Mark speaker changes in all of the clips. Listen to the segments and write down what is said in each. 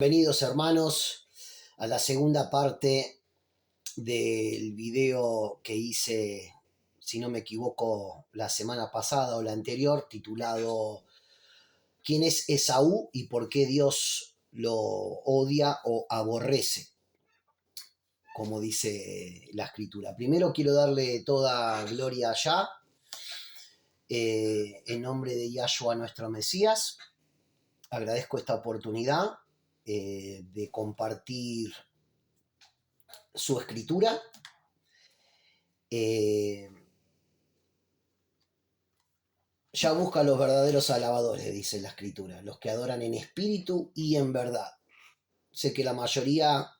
Speaker 1: Bienvenidos hermanos a la segunda parte del video que hice, si no me equivoco, la semana pasada o la anterior, titulado ¿Quién es Esaú y por qué Dios lo odia o aborrece? Como dice la escritura. Primero quiero darle toda gloria allá, en nombre de Yahshua nuestro Mesías. Agradezco esta oportunidad de compartir su escritura. Ya busca a los verdaderos alabadores, dice la escritura, los que adoran en espíritu y en verdad. Sé que la mayoría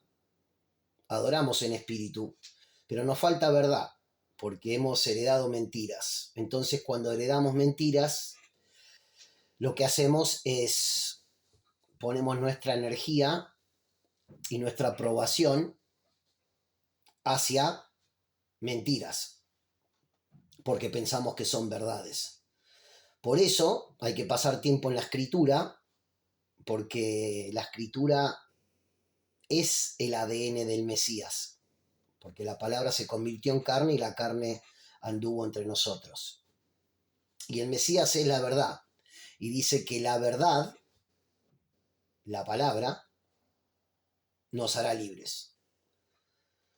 Speaker 1: adoramos en espíritu, pero nos falta verdad, porque hemos heredado mentiras. Entonces, cuando heredamos mentiras, lo que hacemos es ponemos nuestra energía y nuestra aprobación hacia mentiras, porque pensamos que son verdades. Por eso hay que pasar tiempo en la escritura, porque la escritura es el ADN del Mesías, porque la palabra se convirtió en carne y la carne anduvo entre nosotros. Y el Mesías es la verdad, y dice que la verdad, la palabra, nos hará libres.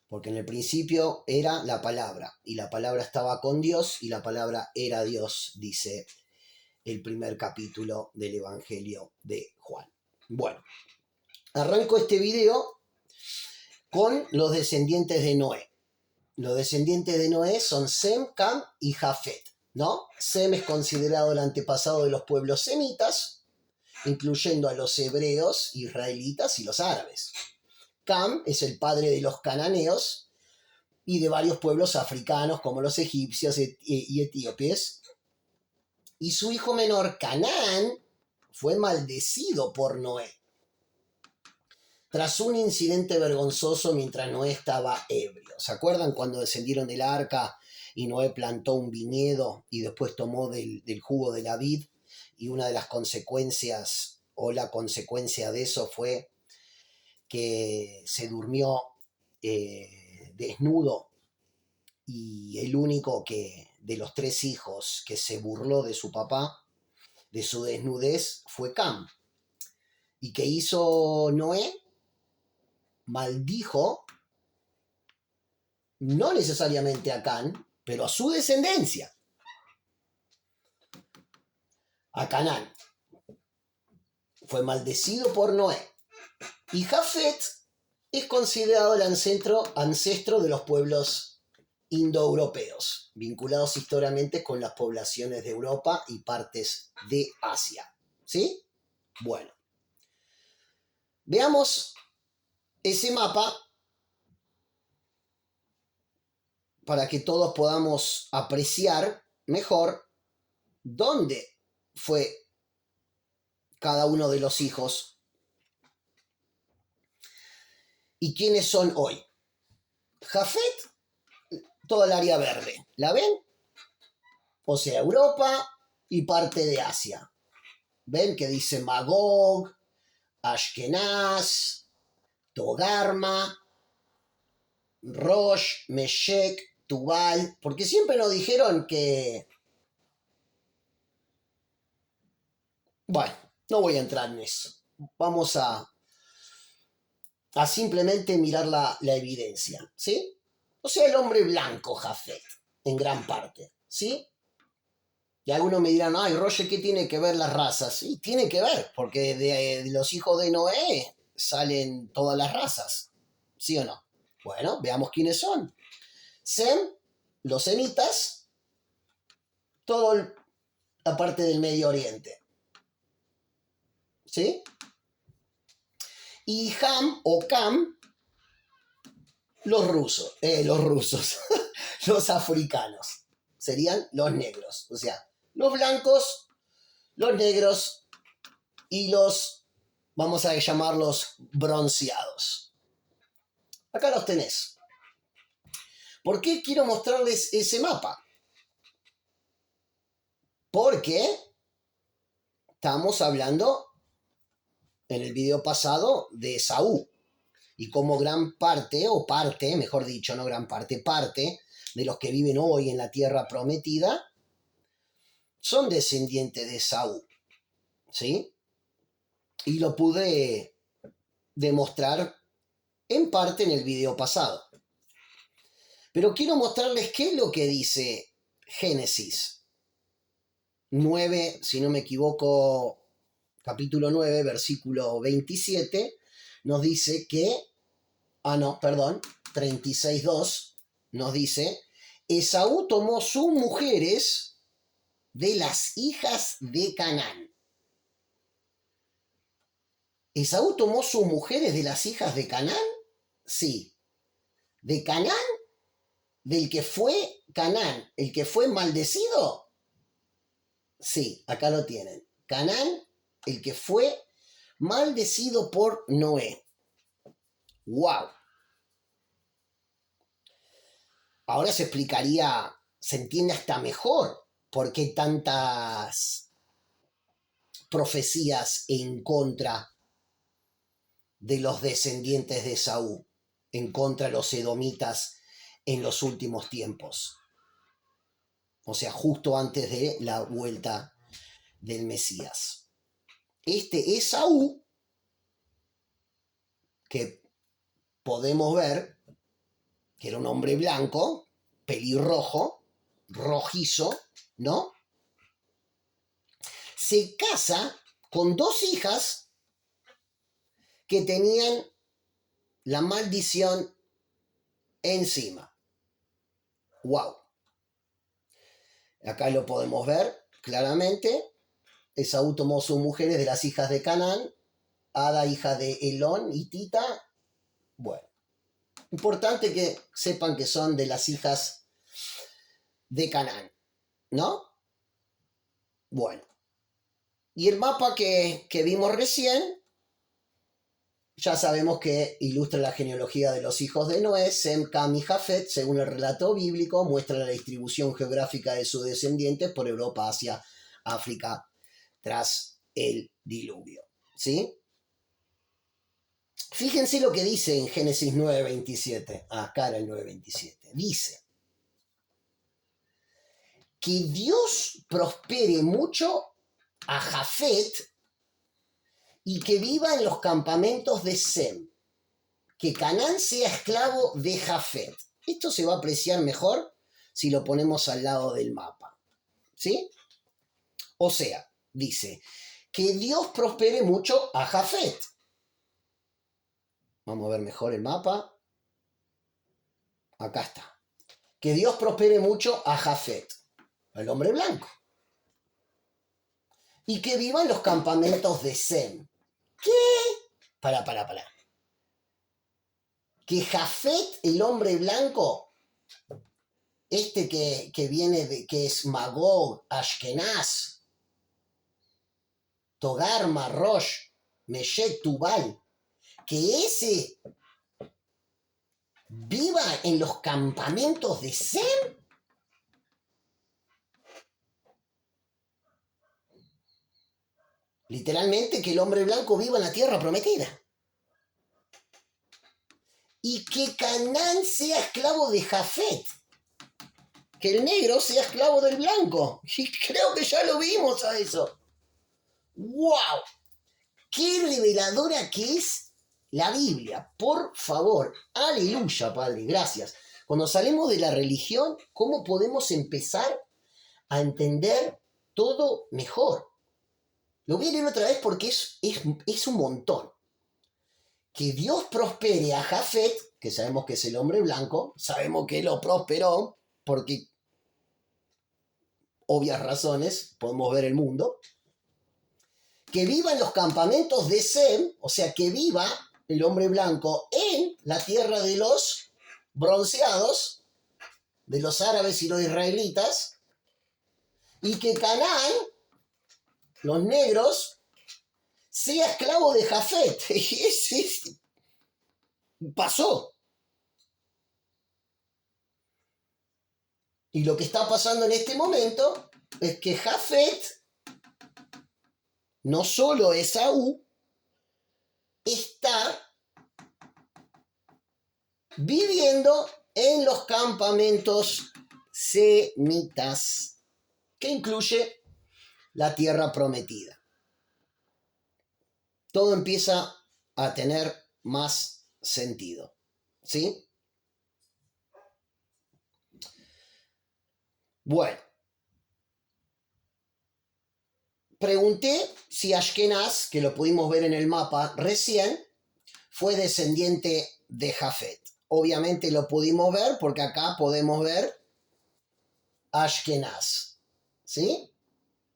Speaker 1: Porque en el principio era la palabra, y la palabra estaba con Dios, y la palabra era Dios, dice el primer capítulo del Evangelio de Juan. Bueno, arranco este video con los descendientes de Noé. Los descendientes de Noé son Sem, Cam y Jafet, ¿no? Sem es considerado el antepasado de los pueblos semitas, incluyendo a los hebreos, israelitas y los árabes. Cam es el padre de los cananeos y de varios pueblos africanos como los egipcios y etíopes. Y su hijo menor, Canaán, fue maldecido por Noé tras un incidente vergonzoso mientras Noé estaba ebrio. ¿Se acuerdan cuando descendieron del arca y Noé plantó un viñedo y después tomó del jugo de la vid? Y una de las consecuencias, o la consecuencia de eso, fue que se durmió desnudo, y el único de los tres hijos que se burló de su papá, de su desnudez, fue Cam. ¿Y qué hizo Noé? Maldijo no necesariamente a Can, pero a su descendencia, a Canaán. Fue maldecido por Noé. Y Jafet es considerado el ancestro de los pueblos indoeuropeos, vinculados históricamente con las poblaciones de Europa y partes de Asia. ¿Sí? Bueno, veamos ese mapa para que todos podamos apreciar mejor dónde fue cada uno de los hijos y quiénes son hoy. Jafet, toda el área verde, ¿la ven? O sea, Europa y parte de Asia. ¿Ven que dice Magog, Ashkenaz, Togarma, Rosh, Meshech, Tubal? Porque siempre nos dijeron que... Bueno, no voy a entrar en eso. Vamos a simplemente mirar la evidencia, ¿sí? O sea, el hombre blanco, Jafet, en gran parte, ¿sí? Y algunos me dirán, ay, Roger, ¿qué tiene que ver las razas? Sí, tiene que ver, porque de los hijos de Noé salen todas las razas, ¿sí o no? Bueno, veamos quiénes son. Sem, los semitas, toda la parte del Medio Oriente, ¿sí? Y Ham o Cam, los rusos, los africanos, serían los negros, o sea, los blancos, los negros y los, vamos a llamarlos, bronceados. Acá los tenés. ¿Por qué quiero mostrarles ese mapa? Porque estamos hablando en el video pasado de Esaú. Y como gran parte, o parte, mejor dicho, no gran parte, parte de los que viven hoy en la tierra prometida son descendientes de Esaú. ¿Sí? Y lo pude demostrar en parte en el video pasado. Pero quiero mostrarles qué es lo que dice Génesis 9, si no me equivoco, capítulo 9, versículo 27, nos dice que, 36:2, nos dice, Esaú tomó sus mujeres de las hijas de Canaán. ¿Esaú tomó sus mujeres de las hijas de Canaán? Sí. ¿De Canaán? ¿Del que fue Canaán? ¿El que fue maldecido? Sí, acá lo tienen. Canaán, el que fue maldecido por Noé. ¡Wow! Ahora se explicaría, se entiende hasta mejor por qué tantas profecías en contra de los descendientes de Esaú, en contra de los edomitas en los últimos tiempos. O sea, justo antes de la vuelta del Mesías. Este Esaú, que podemos ver que era un hombre blanco, pelirrojo, rojizo, ¿no? Se casa con dos hijas que tenían la maldición encima. ¡Wow! Acá lo podemos ver claramente. Esaú tomó sus mujeres de las hijas de Canaán, Ada, hija de Elón y Tita. Bueno, importante que sepan que son de las hijas de Canaán, ¿no? Bueno, y el mapa que vimos recién, ya sabemos que ilustra la genealogía de los hijos de Noé, Sem, Cam y Jafet, según el relato bíblico, muestra la distribución geográfica de sus descendientes por Europa, Asia, África, tras el diluvio, ¿sí? Fíjense lo que dice en Génesis 9:27, acá era el 9:27, dice que Dios prospere mucho a Jafet y que viva en los campamentos de Sem, que Canaán sea esclavo de Jafet. Esto se va a apreciar mejor si lo ponemos al lado del mapa, ¿sí? O sea, dice, que Dios prospere mucho a Jafet. Vamos a ver mejor el mapa. Acá está. Que Dios prospere mucho a Jafet, el hombre blanco. Y que viva en los campamentos de Sem. ¿Qué? Para. Que Jafet, el hombre blanco, este que viene de, que es Magog, Ashkenaz, Togarma, Rosh, Meshech, Tubal, que ese viva en los campamentos de Sem. Literalmente que el hombre blanco viva en la tierra prometida. Y que Canaán sea esclavo de Jafet. Que el negro sea esclavo del blanco. Y creo que ya lo vimos a eso. ¡Wow! ¡Qué reveladora que es la Biblia! Por favor. Aleluya, Padre. Gracias. Cuando salimos de la religión, ¿cómo podemos empezar a entender todo mejor? Lo voy a leer otra vez porque es un montón. Que Dios prospere a Jafet, que sabemos que es el hombre blanco, sabemos que lo prosperó porque obvias razones, podemos ver el mundo, que viva en los campamentos de Sem, o sea, que viva el hombre blanco en la tierra de los bronceados, de los árabes y los israelitas, y que Canaán, los negros, sea esclavo de Jafet. Pasó. Y lo que está pasando en este momento es que Jafet, no solo Esaú, está viviendo en los campamentos semitas, que incluye la tierra prometida. Todo empieza a tener más sentido, ¿sí? Bueno, pregunté si Ashkenaz, que lo pudimos ver en el mapa recién, fue descendiente de Jafet. Obviamente lo pudimos ver porque acá podemos ver Ashkenaz, ¿sí?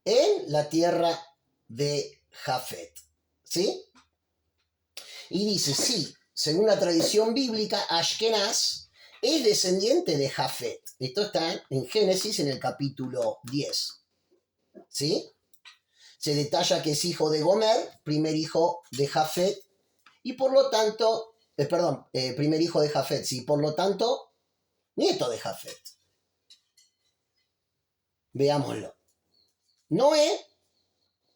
Speaker 1: En la tierra de Jafet, ¿sí? Y dice, sí, según la tradición bíblica, Ashkenaz es descendiente de Jafet. Esto está en Génesis en el capítulo 10, ¿sí? Se detalla que es hijo de Gomer, primer hijo de Jafet, y por lo tanto, primer hijo de Jafet, sí, por lo tanto, nieto de Jafet. Veámoslo. Noé,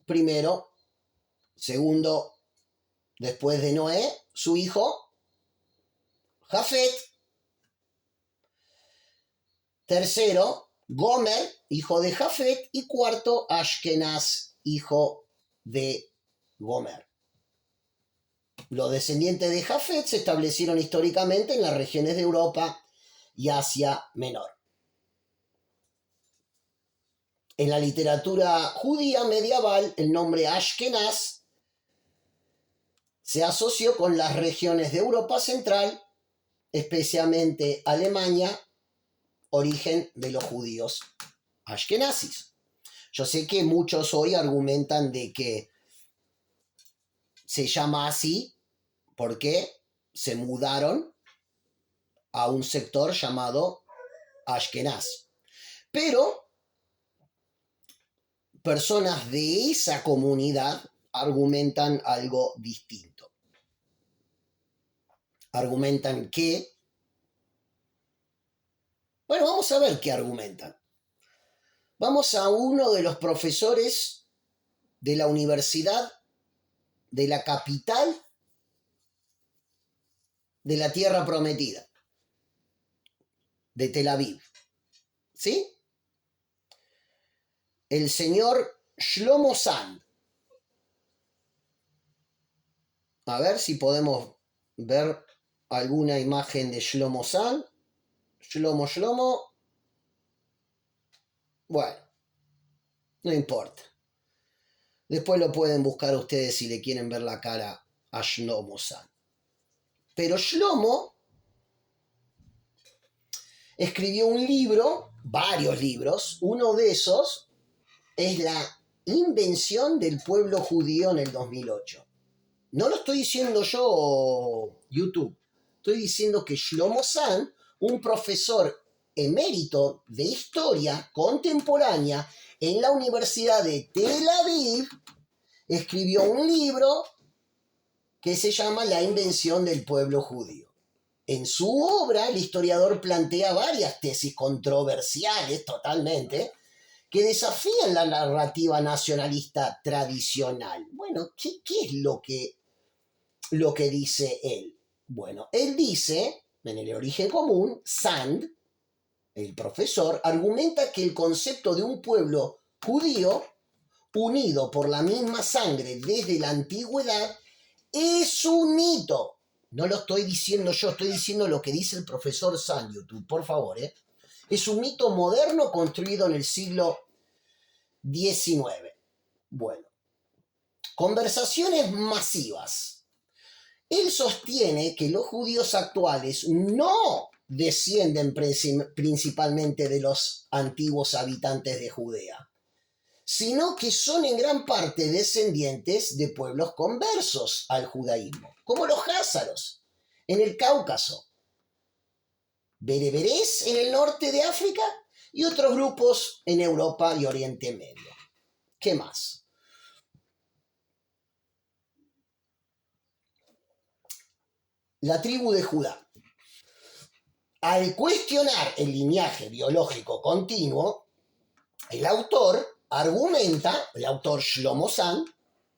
Speaker 1: primero, segundo, después de Noé, su hijo, Jafet. Tercero, Gomer, hijo de Jafet. Y cuarto, Ashkenaz, hijo de Gomer. Los descendientes de Jafet se establecieron históricamente en las regiones de Europa y Asia Menor. En la literatura judía medieval, el nombre Ashkenaz se asoció con las regiones de Europa Central, especialmente Alemania, origen de los judíos ashkenazis. Yo sé que muchos hoy argumentan de que se llama así porque se mudaron a un sector llamado Ashkenaz. Pero personas de esa comunidad argumentan algo distinto. Argumentan que... Bueno, vamos a ver qué argumentan. Vamos a uno de los profesores de la universidad de la capital de la tierra prometida, de Tel Aviv. ¿Sí? El señor Shlomo Sand. A ver si podemos ver alguna imagen de Shlomo Sand. Shlomo. Bueno, no importa. Después lo pueden buscar ustedes si le quieren ver la cara a Shlomo Sand. Pero Shlomo escribió un libro, varios libros. Uno de esos es La invención del pueblo judío en el 2008. No lo estoy diciendo yo, YouTube. Estoy diciendo que Shlomo Sand, un profesor emérito de historia contemporánea en la Universidad de Tel Aviv, escribió un libro que se llama La invención del pueblo judío. En su obra, el historiador plantea varias tesis controversiales totalmente que desafían la narrativa nacionalista tradicional. Bueno, ¿qué es lo que dice él? Bueno, él dice, en el origen común, Sand, el profesor, argumenta que el concepto de un pueblo judío unido por la misma sangre desde la antigüedad es un mito. No lo estoy diciendo yo, estoy diciendo lo que dice el profesor Sand, YouTube, por favor. Es un mito moderno construido en el siglo XIX. Bueno, conversaciones masivas. Él sostiene que los judíos actuales no descienden principalmente de los antiguos habitantes de Judea, sino que son en gran parte descendientes de pueblos conversos al judaísmo, como los házaros en el Cáucaso, bereberés en el norte de África y otros grupos en Europa y Oriente Medio. ¿Qué más? La tribu de Judá. Al cuestionar el linaje biológico continuo, el autor argumenta, el autor Shlomo Sand,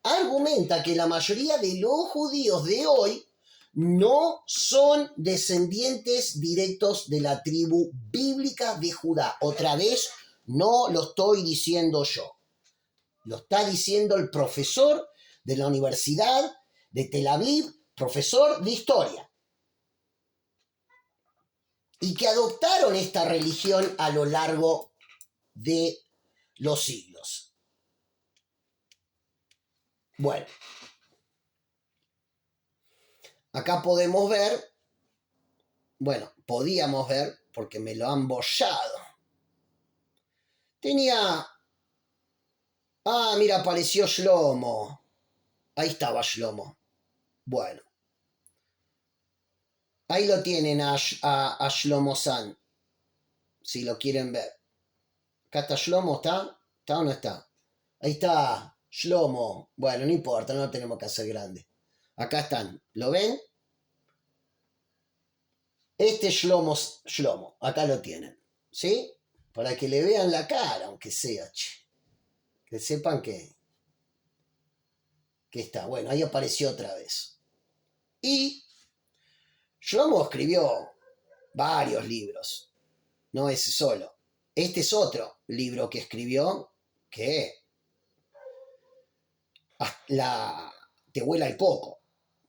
Speaker 1: argumenta que la mayoría de los judíos de hoy no son descendientes directos de la tribu bíblica de Judá. Otra vez, no lo estoy diciendo yo. Lo está diciendo el profesor de la Universidad de Tel Aviv, profesor de historia. Y que adoptaron esta religión a lo largo de los siglos. Bueno, acá podemos ver, podíamos ver, porque me lo han bollado. Mira, apareció Shlomo. Ahí estaba Shlomo. Bueno. Ahí lo tienen a Shlomo San, si lo quieren ver. Acá está Shlomo, ¿está? ¿Está o no está? Ahí está Shlomo. Bueno, no importa, no lo tenemos que hacer grande. Acá están, ¿lo ven? Este es Shlomo, acá lo tienen, ¿sí? Para que le vean la cara, aunque sea, que sepan que está. Bueno, ahí apareció otra vez. Y Shlomo escribió varios libros, no ese solo. Este es otro libro que escribió que te vuela el coco,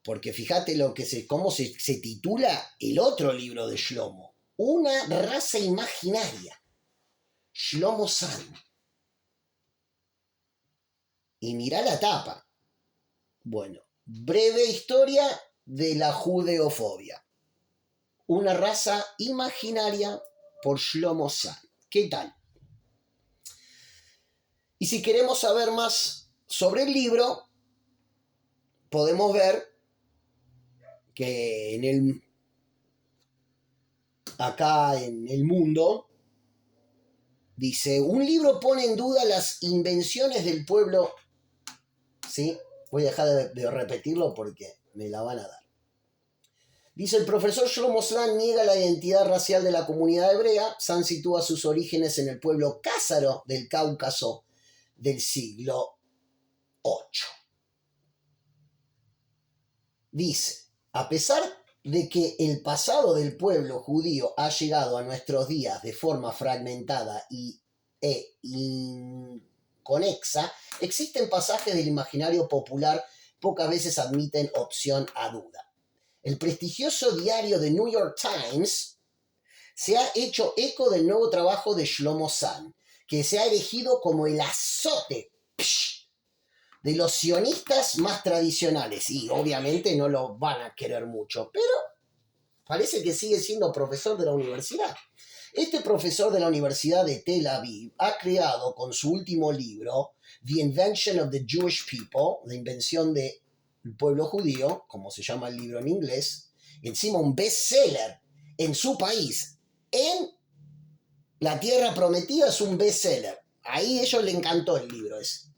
Speaker 1: porque fíjate cómo se titula el otro libro de Shlomo, Una raza imaginaria, Shlomo San. Y mirá la tapa. Bueno, breve historia de la judeofobia. Una raza imaginaria por Shlomo San. ¿Qué tal? Y si queremos saber más sobre el libro, podemos ver que acá en el mundo dice, un libro pone en duda las invenciones del pueblo. ¿Sí? Voy a dejar de repetirlo porque me la van a dar. Dice, el profesor Shlomo San niega la identidad racial de la comunidad hebrea. San sitúa sus orígenes en el pueblo cázaro del Cáucaso del siglo VIII. Dice, a pesar de que el pasado del pueblo judío ha llegado a nuestros días de forma fragmentada e inconexa, existen pasajes del imaginario popular pocas veces admiten opción a duda. El prestigioso diario The New York Times se ha hecho eco del nuevo trabajo de Shlomo San, que se ha erigido como el azote de los sionistas más tradicionales. Y obviamente no lo van a querer mucho, pero parece que sigue siendo profesor de la universidad. Este profesor de la Universidad de Tel Aviv ha creado con su último libro, The Invention of the Jewish People, la invención del pueblo judío, como se llama el libro en inglés, encima un bestseller en su país. En la Tierra Prometida es un bestseller. Ahí a ellos les encantó el libro ese.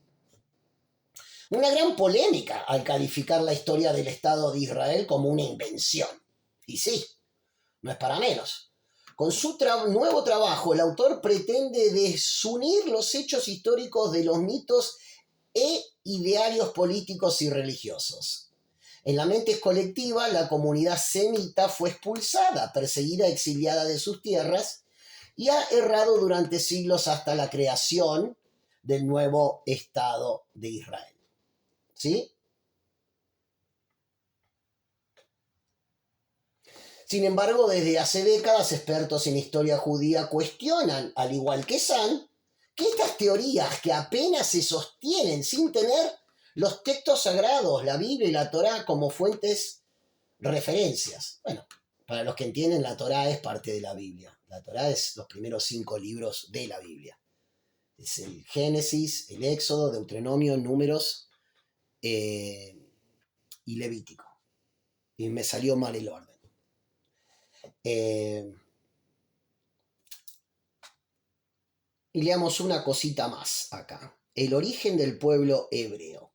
Speaker 1: Una gran polémica al calificar la historia del Estado de Israel como una invención. Y sí, no es para menos. Con su nuevo trabajo, el autor pretende desunir los hechos históricos de los mitos e idearios políticos y religiosos. En la mente colectiva, la comunidad semita fue expulsada, perseguida, exiliada de sus tierras y ha errado durante siglos hasta la creación del nuevo Estado de Israel. ¿Sí? Sin embargo, desde hace décadas, expertos en historia judía cuestionan, al igual que San, que estas teorías que apenas se sostienen sin tener los textos sagrados, la Biblia y la Torá como fuentes referencias. Bueno, para los que entienden, la Torá es parte de la Biblia. La Torá es los primeros 5 libros de la Biblia. Es el Génesis, el Éxodo, Deuteronomio, Números y Levítico. Y me salió mal el orden. Y leamos una cosita más acá. El origen del pueblo hebreo.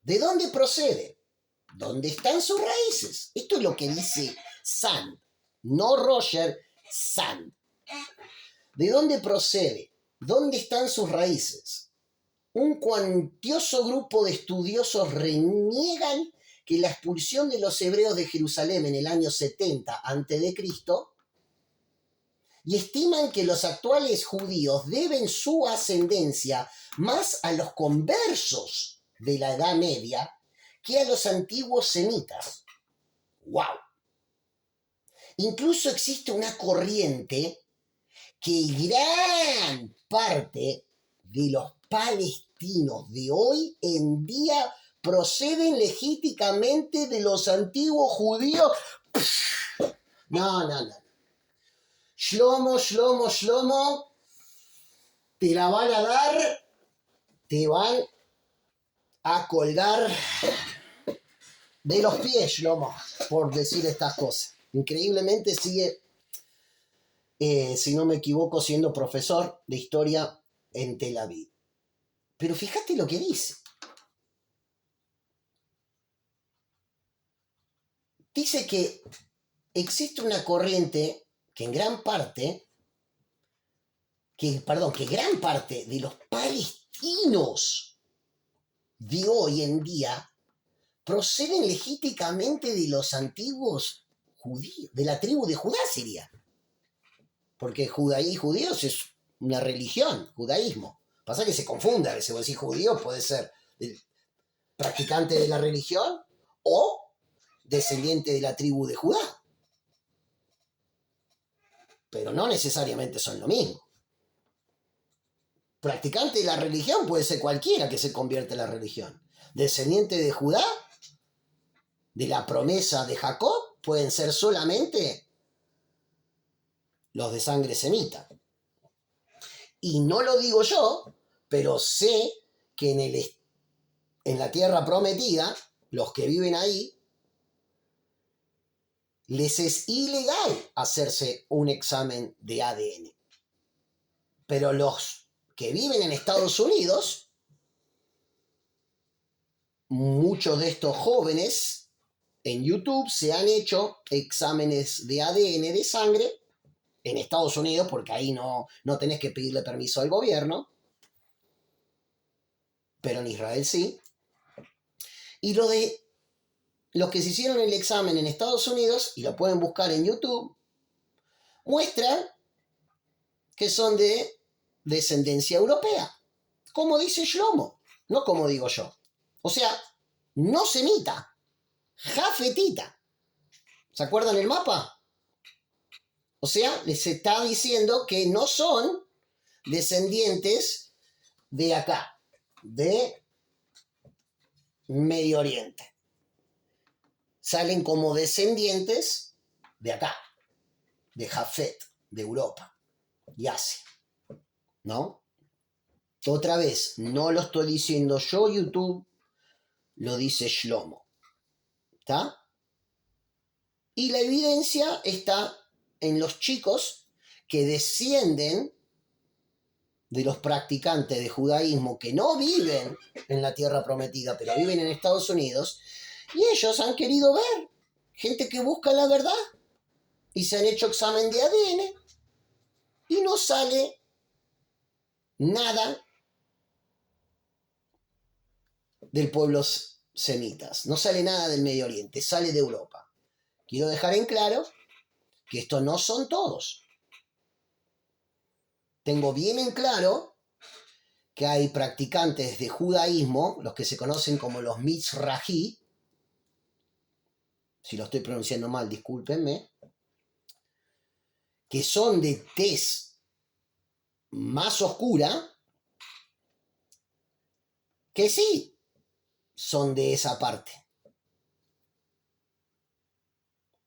Speaker 1: ¿De dónde procede? ¿Dónde están sus raíces? Esto es lo que dice Sand, no Roger, Sand. ¿De dónde procede? ¿Dónde están sus raíces? un cuantioso grupo de estudiosos reniegan que la expulsión de los hebreos de Jerusalén en el año 70 a.C. y estiman que los actuales judíos deben su ascendencia más a los conversos de la Edad Media que a los antiguos semitas. ¡Wow! Incluso existe una corriente que gran parte de los palestinos de hoy en día proceden legítimamente de los antiguos judíos. No. Shlomo, te la van a dar, te van a colgar de los pies, Shlomo, por decir estas cosas. Increíblemente sigue, si no me equivoco, siendo profesor de historia en Tel Aviv. Pero fíjate lo que dice. Dice que existe una corriente que gran parte de los palestinos de hoy en día proceden legítimamente de los antiguos judíos, de la tribu de Judá sería. Porque judíos es una religión, judaísmo. Pasa que se confunde a veces, vos decís judío puede ser practicante de la religión o descendiente de la tribu de Judá. Pero no necesariamente son lo mismo. Practicante de la religión puede ser cualquiera que se convierte en la religión. Descendiente de Judá, de la promesa de Jacob, pueden ser solamente los de sangre semita. Y no lo digo yo, pero sé que en la tierra prometida, los que viven ahí, les es ilegal hacerse un examen de ADN. Pero los que viven en Estados Unidos, muchos de estos jóvenes en YouTube se han hecho exámenes de ADN de sangre en Estados Unidos, porque ahí no tenés que pedirle permiso al gobierno, pero en Israel sí. Y los que se hicieron el examen en Estados Unidos, y lo pueden buscar en YouTube, muestran que son de descendencia europea, como dice Shlomo, no como digo yo. O sea, no semita, jafetita. ¿Se acuerdan el mapa? O sea, les está diciendo que no son descendientes de acá, de Medio Oriente. Salen como descendientes de acá, de Jafet, de Europa y Asia, ¿no? Otra vez, no lo estoy diciendo yo, YouTube, lo dice Shlomo, ¿está? Y la evidencia está en los chicos que descienden de los practicantes de judaísmo que no viven en la tierra prometida, pero viven en Estados Unidos, y ellos han querido ver gente que busca la verdad y se han hecho examen de ADN y no sale nada del pueblo semitas, no sale nada del Medio Oriente, sale de Europa. Quiero dejar en claro que estos no son todos. Tengo bien en claro que hay practicantes de judaísmo, los que se conocen como los Mizrahi, si lo estoy pronunciando mal, discúlpenme, que son de tez más oscura, que sí son de esa parte.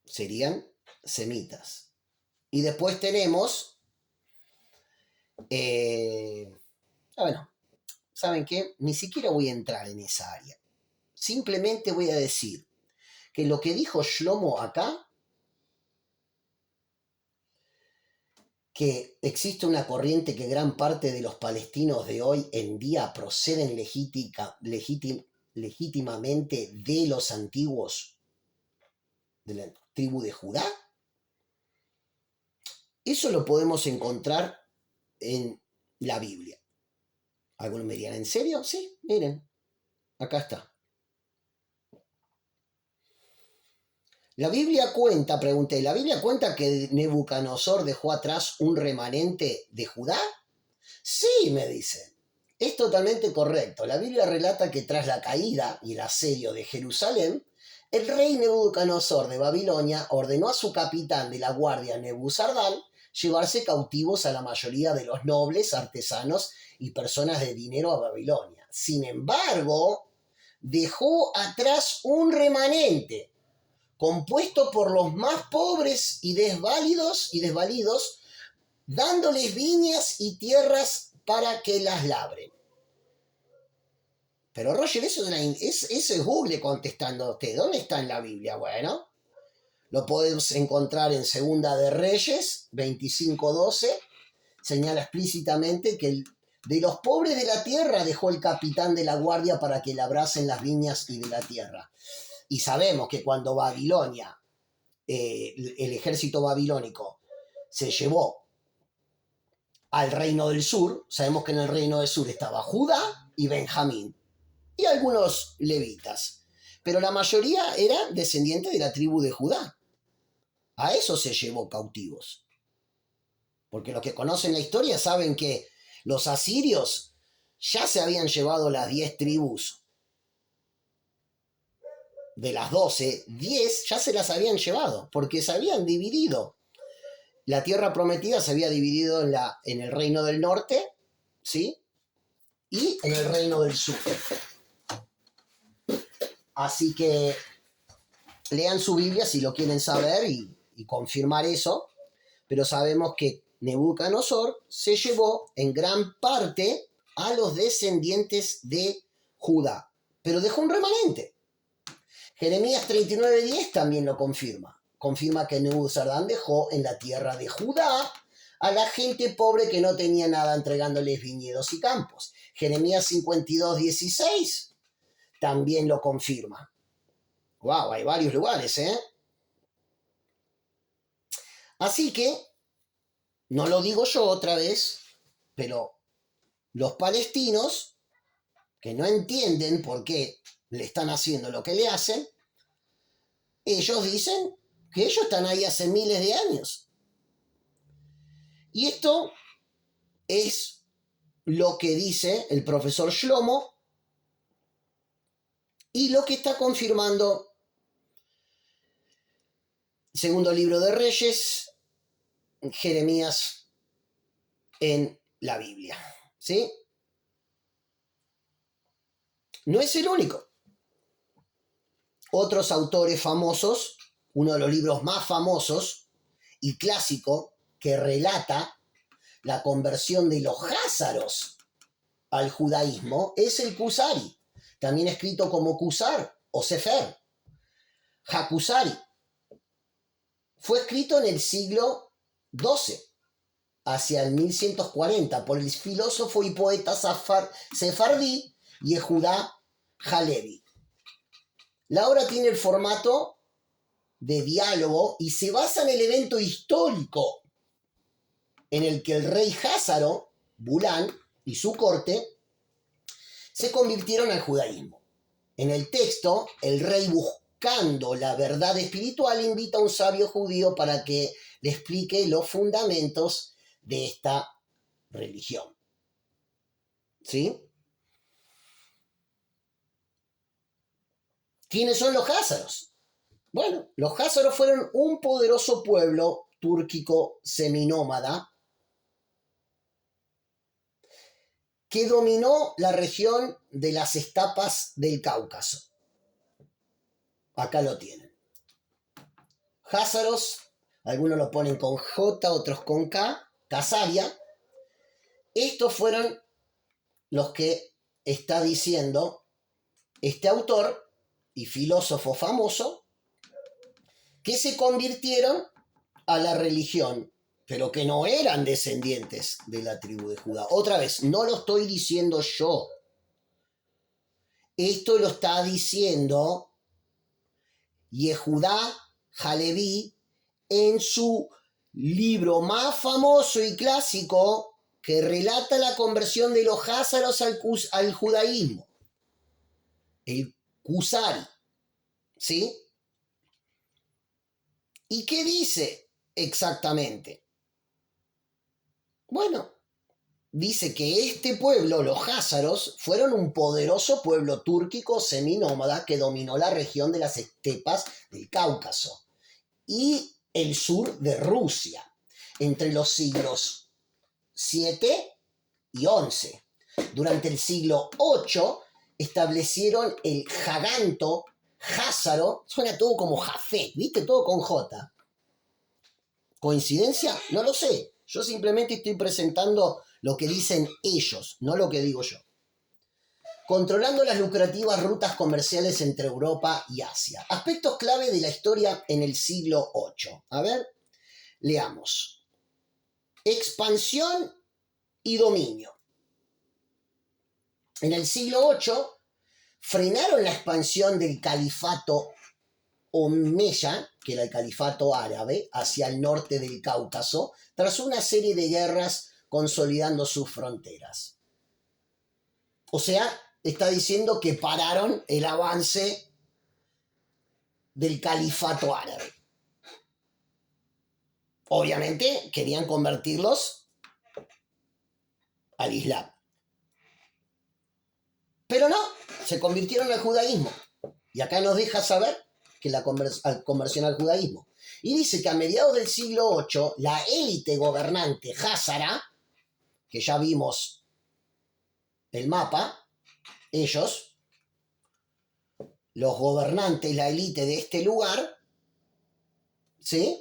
Speaker 1: Serían semitas. Y después tenemos, bueno, ¿saben qué? Ni siquiera voy a entrar en esa área. Simplemente voy a decir que lo que dijo Shlomo acá, que existe una corriente que gran parte de los palestinos de hoy en día proceden legítimamente de los antiguos de la tribu de Judá, eso lo podemos encontrar en la Biblia. Algunos me dirán, ¿en serio? Sí, miren, acá está. La Biblia cuenta, pregunté, ¿la Biblia cuenta que Nebuchadnezzar dejó atrás un remanente de Judá? Sí, me dice. Es totalmente correcto. La Biblia relata que tras la caída y el asedio de Jerusalén, el rey Nebuchadnezzar de Babilonia ordenó a su capitán de la guardia Nebuzardán llevarse cautivos a la mayoría de los nobles, artesanos y personas de dinero a Babilonia. Sin embargo, dejó atrás un remanente compuesto por los más pobres y desvalidos, dándoles viñas y tierras para que las labren. Pero Roger, eso es Google contestándote. ¿Dónde está en la Biblia? Bueno, lo podemos encontrar en Segunda de Reyes 25:12. Señala explícitamente que de los pobres de la tierra dejó el capitán de la guardia para que labrasen las viñas y de la tierra. Y sabemos que cuando Babilonia, el ejército babilónico, se llevó al reino del sur, sabemos que en el reino del sur estaba Judá y Benjamín, y algunos levitas, pero la mayoría era descendiente de la tribu de Judá. A eso se llevó cautivos. Porque los que conocen la historia saben que los asirios ya se habían llevado las 10 tribus. De las 12, 10 ya se las habían llevado, porque se habían dividido. La tierra prometida se había dividido en el reino del norte, ¿sí? Y en el reino del sur. Así que lean su Biblia si lo quieren saber y confirmar eso, pero sabemos que Nebuchadnezzar se llevó en gran parte a los descendientes de Judá, pero dejó un remanente. Jeremías 39:10 también lo confirma. Confirma que Nebuzaradan dejó en la tierra de Judá a la gente pobre que no tenía nada, entregándoles viñedos y campos. Jeremías 52:16 también lo confirma. Wow, hay varios lugares, ¿eh? Así que, no lo digo yo otra vez, pero los palestinos, que no entienden por qué le están haciendo lo que le hacen, ellos dicen que ellos están ahí hace miles de años. Y esto es lo que dice el profesor Shlomo y lo que está confirmando segundo libro de Reyes, Jeremías en la Biblia, ¿sí? No es el único. Otros autores famosos, uno de los libros más famosos y clásico que relata la conversión de los házaros al judaísmo es el Kusari, también escrito como Kusar o Sefer. Hakusari fue escrito en el siglo XII, hacia el 1140, por el filósofo y poeta sefardí Yehudá Halevi. La obra tiene el formato de diálogo y se basa en el evento histórico en el que el rey házaro, Bulán, y su corte se convirtieron al judaísmo. En el texto, el rey, buscando la verdad espiritual, invita a un sabio judío para que le explique los fundamentos de esta religión. ¿Sí? ¿Quiénes son los házaros? Bueno, los házaros fueron un poderoso pueblo túrquico seminómada que dominó la región de las estepas del Cáucaso. Acá lo tienen. Házaros, algunos lo ponen con J, otros con K, Khazaria. Estos fueron los que está diciendo este autor y filósofo famoso que se convirtieron a la religión, pero que no eran descendientes de la tribu de Judá. Otra vez, no lo estoy diciendo yo. Esto lo está diciendo Yehudá Halevi en su libro más famoso y clásico, que relata la conversión de los házaros al judaísmo, el Kusari, ¿sí? ¿Y qué dice exactamente? Bueno, dice que este pueblo, los házaros, fueron un poderoso pueblo túrquico seminómada que dominó la región de las estepas del Cáucaso y el sur de Rusia entre los siglos 7 y 11. Durante el siglo 8 establecieron el Jaganto házaro, suena todo como Jafet, ¿viste? Todo con J. ¿Coincidencia? No lo sé. Yo simplemente estoy presentando lo que dicen ellos, no lo que digo yo. Controlando las lucrativas rutas comerciales entre Europa y Asia. Aspectos clave de la historia en el siglo VIII. A ver, leamos. Expansión y dominio. En el siglo VIII frenaron la expansión del califato Omeya, que era el califato árabe, hacia el norte del Cáucaso, tras una serie de guerras consolidando sus fronteras. O sea, está diciendo que pararon el avance del califato árabe. Obviamente querían convertirlos al Islam. Pero no, se convirtieron al judaísmo. Y acá nos deja saber que la conversión al judaísmo. Y dice que a mediados del siglo VIII, la élite gobernante házara, que ya vimos el mapa, ellos, los gobernantes, la élite de este lugar, ¿sí?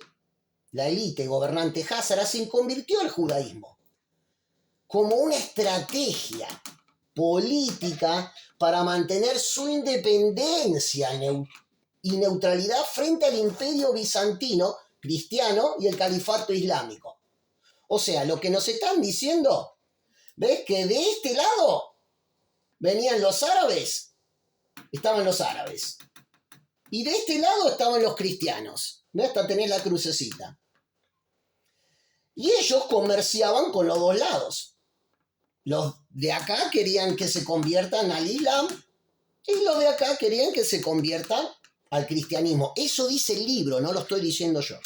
Speaker 1: La élite gobernante házara se convirtió al judaísmo como una estrategia política para mantener su independencia y neutralidad frente al imperio bizantino, cristiano y el califato islámico. O sea, lo que nos están diciendo, ¿ves? Que de este lado venían los árabes, estaban los árabes. Y de este lado estaban los cristianos. ¿Ves? Hasta tenés la crucecita. Y ellos comerciaban con los dos lados. Los de acá querían que se conviertan al Islam y los de acá querían que se conviertan al cristianismo. Eso dice el libro, no lo estoy diciendo yo.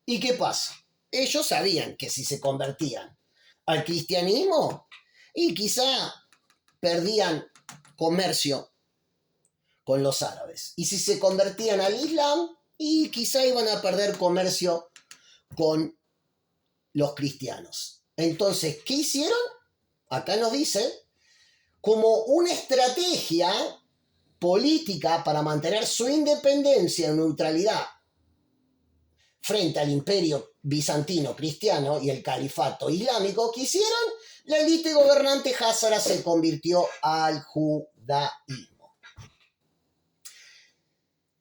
Speaker 1: ¿Y qué pasa? Ellos sabían que si se convertían al cristianismo y quizá perdían comercio con los árabes. Y si se convertían al Islam y quizá iban a perder comercio con los cristianos. Entonces, ¿qué hicieron? Acá nos dice, como una estrategia política para mantener su independencia y neutralidad frente al imperio bizantino cristiano y el califato islámico, ¿qué hicieron? La élite gobernante házara se convirtió al judaísmo.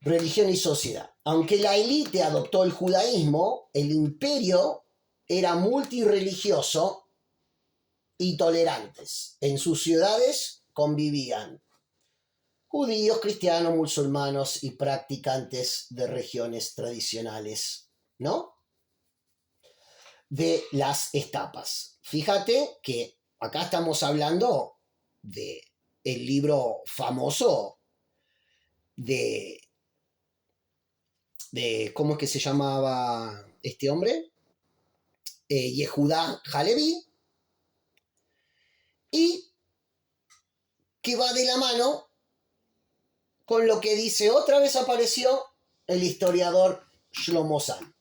Speaker 1: Religión y sociedad. Aunque la élite adoptó el judaísmo, el imperio era multirreligioso y tolerantes. En sus ciudades convivían judíos, cristianos, musulmanes y practicantes de regiones tradicionales, ¿no? De las estepas. Fíjate que acá estamos hablando de el libro famoso de ¿cómo es que se llamaba este hombre? Yehudá Halevi, y que va de la mano con lo que dice, otra vez apareció el historiador Shlomo Zahn.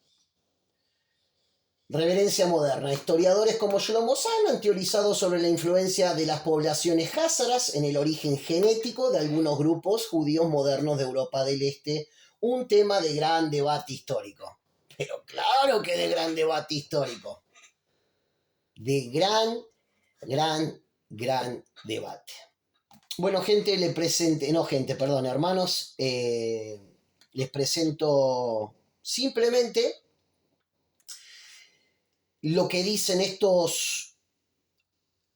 Speaker 1: Reverencia moderna. Historiadores como Shlomo Zahn han teorizado sobre la influencia de las poblaciones házaras en el origen genético de algunos grupos judíos modernos de Europa del Este, un tema de gran debate histórico. Pero claro que de gran debate histórico. De gran debate. Bueno, hermanos, les presento simplemente lo que dicen estos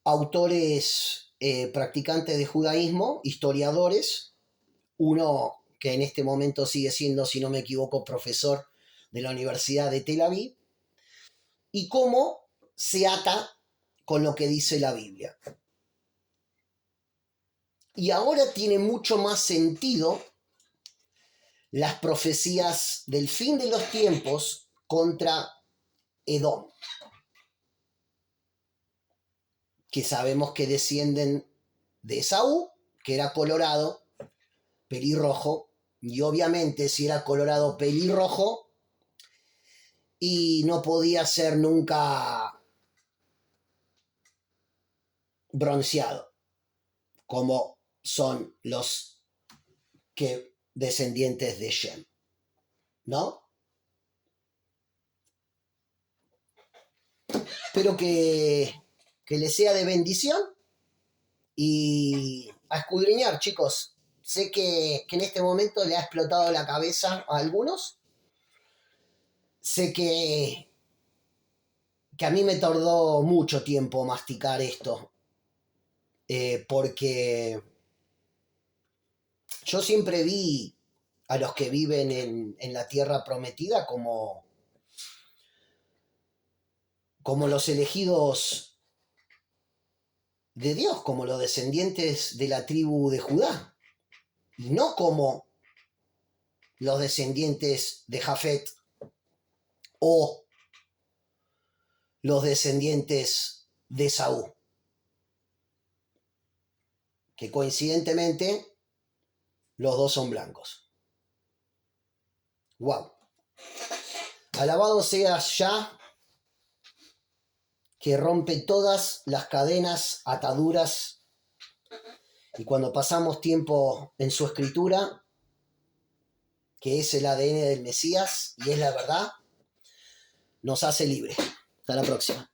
Speaker 1: autores practicantes de judaísmo, historiadores, uno que en este momento sigue siendo, si no me equivoco, profesor de la Universidad de Tel Aviv, y cómo se ata con lo que dice la Biblia. Y ahora tiene mucho más sentido las profecías del fin de los tiempos contra Edom, que sabemos que descienden de Esaú, que era colorado, pelirrojo, y obviamente si era colorado pelirrojo, y no podía ser nunca bronceado, como son los que descendientes de Shem, ¿no? Espero que les sea de bendición y a escudriñar, chicos. Sé que en este momento le ha explotado la cabeza a algunos. Sé que a mí me tardó mucho tiempo masticar esto, porque yo siempre vi a los que viven en la tierra prometida como los elegidos de Dios, como los descendientes de la tribu de Judá, y no como los descendientes de Jafet o los descendientes de Saúl, que coincidentemente los dos son blancos. ¡Wow! Alabado seas Yah, que rompe todas las cadenas, ataduras, y cuando pasamos tiempo en su escritura, que es el ADN del Mesías y es la verdad, nos hace libres. Hasta la próxima.